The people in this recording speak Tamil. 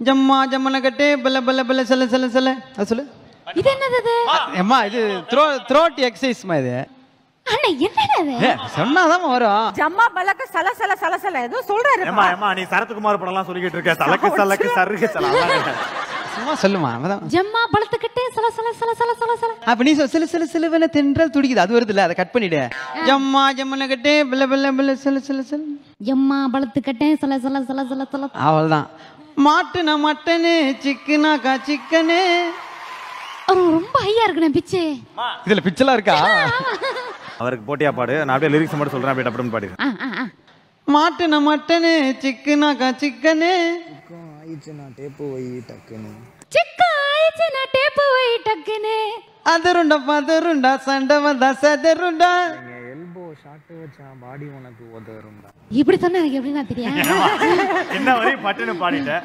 ஜம்மா ஜம்மன கட்டே பல்ல பல்ல பல்ல செல்ல செல்ல செல்ல அது சொல்லு. இது என்னது இது? அம்மா இது த்ரோட் எக்ஸசைஸ்மா இது. அண்ணா என்னடா இது? சொன்னாதான் வரும். ஜம்மா பலக்க சல சல சல சல ஏதோ சொல்றாரு. ஏமா ஏமா நீ சரத்குமார் படம்லாம் சொல்லிட்டு இருக்க. சலக்கு சலக்கு சருக்கு சல. சும்மா சொல்லுமா. ஜம்மா பழத்துக்கிட்டே சல சல சல சல சல சல. அப்ப நீ சில சில சிலுவன தென்றல் துடிக்குது அது வருது இல்ல அதை கட் பண்ணிடு. ஜம்மா ஜம்மன கட்டே பல்ல பல்ல பல்ல செல்ல செல்ல செல்ல. ஜம்மா பழத்துக்கிட்டே சல சல சல சல சல. அவ்வளவுதான். மாட்டுனா மட்டனு சிக்கனாக்கா சிக்கனு. ரொம்ப ஹையா இருக்குண்ணே பிச்சு. இதுல பிச்செல்லாம் இருக்கா? அவருக்கு போட்டியா பாடு. நான் அப்படியே லிரிக்ஸ் மட்டும் சொல்றேன் அப்படியே டப்புன்னு பாடு. மாட்டுன மட்டனு சிக்கனாக்கா சிக்கனு. ஆயிடுச்சுனா டேப்பு வை டக்குன்னு. சிக்கா ஆயிடுச்சுனா டேப்பு வை டக்குன்னு. அதருண்டா பதருண்டா சண்டை வந்தா சதருண்டா. எல்போ ஷாட் வச்சா பாடி உனக்கு உதருண்டா. இப்படி சொன்னா எனக்கு எப்படின்னா தெரியும். என்ன வரையும் பட்டுன்னு பாடிட்டேன்.